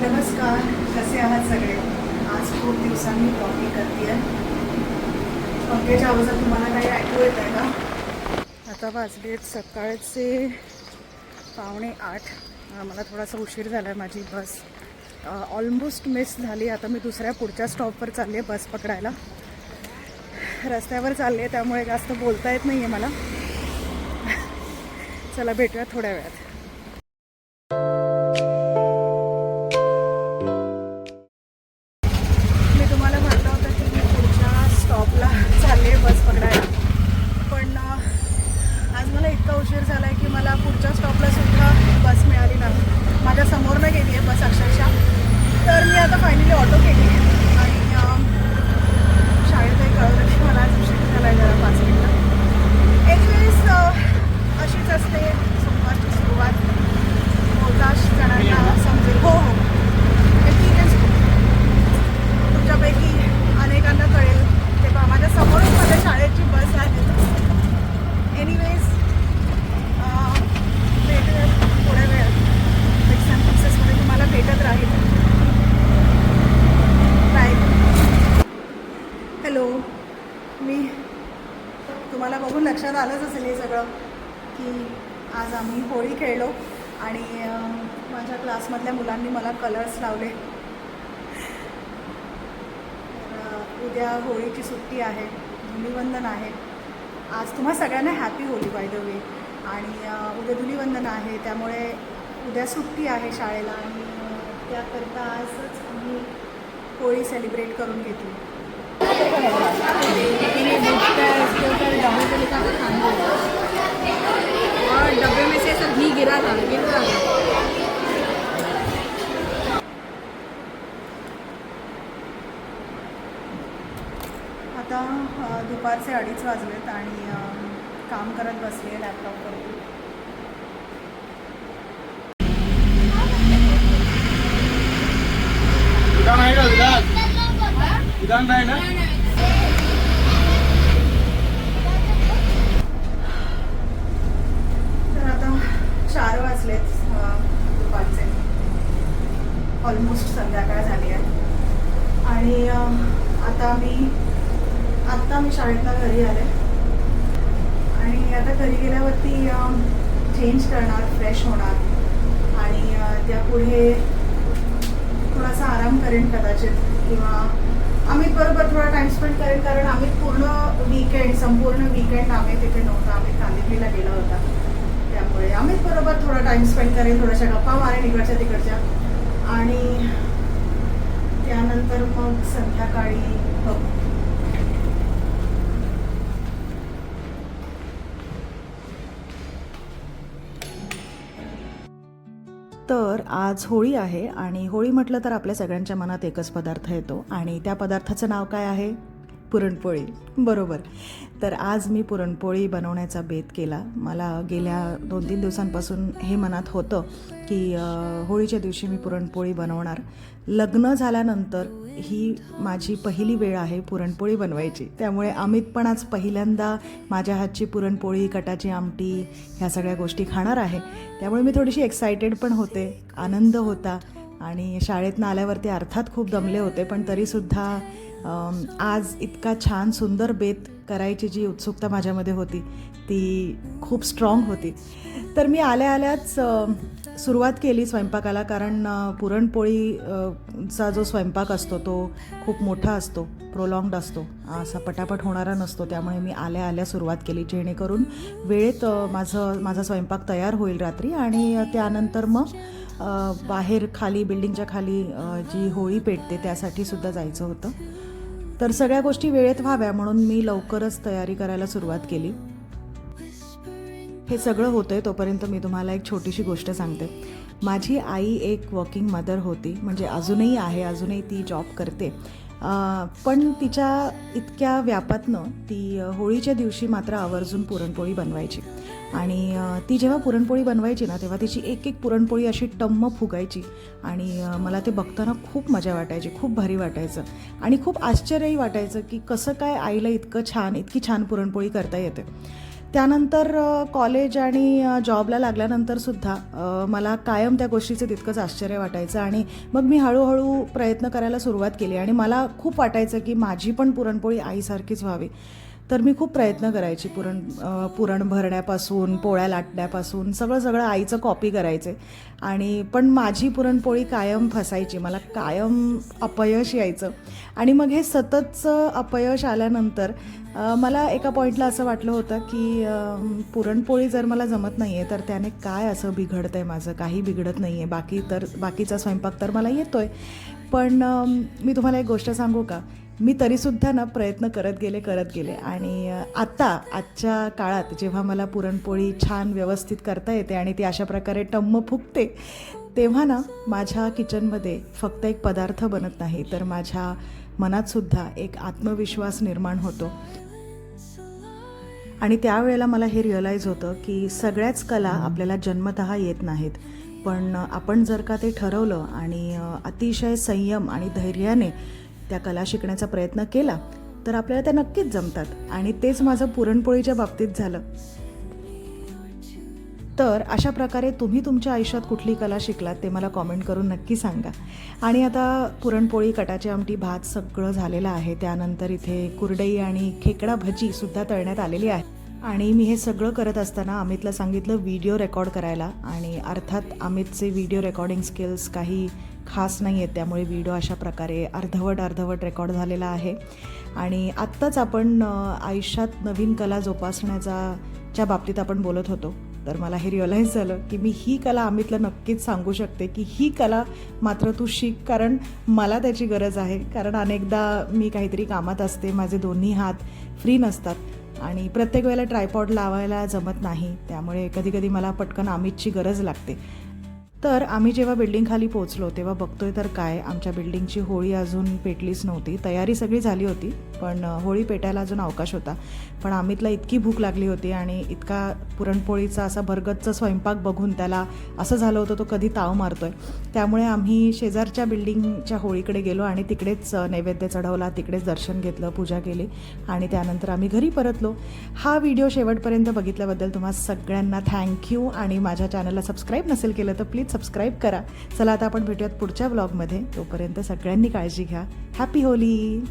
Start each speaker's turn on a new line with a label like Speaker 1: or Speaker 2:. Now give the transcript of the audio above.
Speaker 1: नमस्कार, कसे आहात सगळे? आज खूप दिवसांनी ब्लॉगिंग करते आहे. पंख्याच्या आवाजात तुम्हाला काही ऐकू येत आहे का? आता वाजलेत सकाळचे 7:45. मला थोडासा उशीर झाला आहे. माझी बस ऑलमोस्ट मिस झाली. आता मी पुढच्या स्टॉपवर चालली आहे बस पकडायला. रस्त्यावर चालली आहे त्यामुळे जास्त बोलता येत नाही आहे मला. चला भेटूया थोड्या वेळात. मी तुम्हाला म्हटलं होतं की मी पुढच्या स्टॉपला चालले आहे बस पकडायला, पण आज मला इतका उशीर झाला आहे की मला पुढच्या स्टॉपला सुद्धा बस मिळाली नाही. माझ्या समोरनं गेली आहे बस अक्षरशः. तर मी आता फायनली ऑटो केली आणि शाळेतही कळवलं की मला आज उशीर झाला आहे जरा 5 मिनिटं. एनिवेज अशीच असते सोमवारची सुरुवात. बहुतांश जणांना समजेल. हो हो, एक्सपिरियन्स तुमच्यापैकी अनेकांना कळेल. तेव्हा माझ्या समोरच माझ्या शाळेची बस आहे. एनिवेज भेटूया थोड्या वेळात. फिक्स अँड फिक्सेसमध्ये तुम्हाला भेटत राहील. बाय. हॅलो. तुम्हाला बघून लक्षात आलंच असेल हे सगळं की आज आम्ही होळी खेळलो आणि माझ्या क्लासमधल्या मुलांनी मला कलर्स लावले. उद्या होळीची सुट्टी आहे, धुलीवंदन आहे. आज तुम्हा सगळ्यांना happy Holi by the way. आणि उद्या धुलीवंदन आहे त्यामुळे उद्या सुट्टी आहे शाळेला आणि त्याकरता आजच आम्ही होळी सेलिब्रेट करून घेतली.
Speaker 2: और डब्बे में से सब घी गिर रहा था.
Speaker 1: आता दुपारचे 2:30 वाजलेत आणि काम करत बसले लॅपटॉपवरती. तर आता 4 वाजलेत दुपारचे. ऑलमोस्ट संध्याकाळ झाली आहे आणि आता मी शाळेतनं घरी आले आणि आता घरी गेल्यावरती चेंज करणार, फ्रेश होणार आणि त्यापुढे थोडासा आराम करेन कदाचित, किंवा अमित बरोबर थोडा टाईम स्पेंड करेन. कारण आम्ही संपूर्ण वीकेंड आम्ही तिथे नव्हता. आम्ही कांदिवलीला गेला होता. त्यामुळे अमित बरोबर थोडा टाईम स्पेंड करेन, थोड्याशा गप्पा मारेन इकडच्या तिकडच्या आणि त्यानंतर मग संध्याकाळी बघू. तर आज होळी आहे आणि होळी म्हटलं तर आपल्या सगळ्यांच्या मनात एकच पदार्थ येतो आणि त्या पदार्थाचं नाव काय आहे? पुरणपोळी. बरोबर. तर आज मी पुरणपोळी बनवण्याचा बेत केला. मला गेल्या 2-3 दिवसांपासून हे मनात होतं की होळीच्या दिवशी मी पुरणपोळी बनवणार. लग्न झाल्यानंतर ही माझी पहिली वेळ आहे पुरणपोळी बनवायची. त्यामुळे अमित पण आज पहिल्यांदा माझ्या हातची पुरणपोळी, कटाची आमटी ह्या सगळ्या गोष्टी खाणार आहे. त्यामुळे मी थोडीशी एक्सायटेड पण होते, आनंद होता आणि शाळेतनं आल्यावरती अर्थात खूप दमले होते, पण तरीसुद्धा आज इतका छान सुंदर बेत करायची जी उत्सुकता माझ्यामध्ये होती ती खूप स्ट्रॉंग होती. तर मी आल्याच सुरुवात केली स्वयंपाकाला. कारण पुरणपोळीचा जो स्वयंपाक असतो तो खूप मोठा असतो, प्रोलॉंग्ड असतो, असा पटापट होणारा नसतो. त्यामुळे मी आल्या सुरुवात केली जेणेकरून वेळेत माझा स्वयंपाक तयार होईल रात्री आणि त्यानंतर मग बाहेर खाली बिल्डिंगच्या खाली जी होळी पेटते त्यासाठी सुद्धा जायचं होतं. तर सगळ्या गोष्टी वेळेत व्हाव्या म्हणून मी लवकरच तयारी करायला सुरुवात केली. हे सगळं होतं आहे तोपर्यंत मी तुम्हाला एक छोटीशी गोष्ट सांगते. माझी आई एक वर्किंग मदर होती, म्हणजे अजूनही आहे, अजूनही ती जॉब करते. पण तिच्या इतक्या व्यापातनं ती होळीच्या दिवशी मात्र आवर्जून पुरणपोळी बनवायची. आणि ती जेव्हा पुरणपोळी बनवायची ना तेव्हा तिची एक पुरणपोळी अशी टम्म फुगायची आणि मला ते बघताना खूप मजा वाटायची, खूप भारी वाटायचं आणि खूप आश्चर्यही वाटायचं की कसं काय आईला इतकी छान पुरणपोळी करता येते. त्यानंतर कॉलेज आणि जॉबला लागल्यानंतरसुद्धा मला कायम त्या गोष्टीचं तितकंच आश्चर्य वाटायचं आणि मग मी हळूहळू प्रयत्न करायला सुरुवात केली आणि मला खूप वाटायचं की माझी पण पुरणपोळी आईसारखीच व्हावी. तर मी खूप प्रयत्न करायची पुरण भरण्यापासून पोळ्या लाटण्यापासून सगळं आईचं कॉपी करायचे आणि पण माझी पुरणपोळी कायम फसायची. मला कायम अपयश यायचं आणि मग हे सततचं अपयश आल्यानंतर मला एका पॉईंटला असं वाटलं होतं की पुरणपोळी जर मला जमत नाही आहे तर त्याने काय असं बिघडतं आहे माझं. काही बिघडत नाही आहे. बाकीचा स्वयंपाक तर मला येतो आहे. पण मी तुम्हाला एक गोष्ट सांगू का, मी तरीसुद्धा ना प्रयत्न करत गेले आणि आजच्या काळात जेव्हा मला पुरणपोळी छान व्यवस्थित करता येते आणि ती अशा प्रकारे टम्म फुगते, तेव्हा ना माझ्या किचनमध्ये फक्त एक पदार्थ बनत नाही तर माझ्या मनातसुद्धा एक आत्मविश्वास निर्माण होतो. आणि त्यावेळेला मला हे रिअलाईज होतं की सगळ्याच कला आपल्याला जन्मतः येत नाहीत, पण आपण जर का ते ठरवलं आणि अतिशय संयम आणि धैर्याने त्या कला शिकण्याचा प्रयत्न केला तर आपल्याला त्या नक्कीच जमतात. आणि तेच माझं पुरणपोळीच्या बाबतीत झालं. तर अशा प्रकारे तुम्ही तुमच्या आयुष्यात कुठली कला शिकलात ते मला कॉमेंट करून नक्की सांगा. आणि आता पुरणपोळी, कटाची आमटी, भात सगळं झालेलं आहे. त्यानंतर इथे कुरडई आणि खेकडा भजीसुद्धा तळण्यात आलेली आहे. आणि मी हे सगळं करत असताना अमितला सांगितलं व्हिडिओ रेकॉर्ड करायला. आणि अर्थात अमितचे व्हिडिओ रेकॉर्डिंग स्किल्स काही खास नाही आहेत, त्यामुळे व्हिडिओ अशा प्रकारे अर्धवट रेकॉर्ड झालेला आहे. आणि आत्ताच आपण आयुष्यात नवीन कला जोपासण्याच्या बाबतीत आपण बोलत होतो, तर मला हे रिअलाईज झालं की मी ही कला अमितला नक्कीच सांगू शकते की ही कला मात्र तू शिक, कारण मला त्याची गरज आहे. कारण अनेकदा मी काहीतरी कामात असते, माझे दोन्ही हात फ्री नसतात आणि प्रत्येक वेळेला ट्रायपॉड लावायला जमत नाही, त्यामुळे कधीकधी मला पटकन अमितची गरज लागते. तर आम्ही जेव्हा बिल्डिंग खाली पोहोचलो तेव्हा बघतोय तर काय, आमच्या बिल्डिंगची होळी अजून पेटलीच नव्हती. तयारी सगळी झाली होती पण होळी पेटायला अजून अवकाश होता. पण अमितला इतकी भूक लागली होती आणि इतका पुरणपोळीचा असा भरगच्च स्वयंपाक बघून त्याला असं झालं होतं तो कधी ताव मारतोय. त्यामुळे आम्ही शेजारच्या बिल्डिंगच्या होळीकडे गेलो आणि तिकडेच नैवेद्य चढवला, तिकडेच दर्शन घेतलं, पूजा केली आणि त्यानंतर आम्ही घरी परतलो. हा व्हिडिओ शेवटपर्यंत बघितल्याबद्दल तुम्हा सगळ्यांना थँक्यू. आणि माझ्या चॅनलला सबस्क्राईब नसेल केलं तर प्लीज सबस्क्राईब करा. चला आता आपण भेटूयात पुढच्या व्लॉगमध्ये. तोपर्यंत सगळ्यांनी काळजी घ्या. Happy Holy.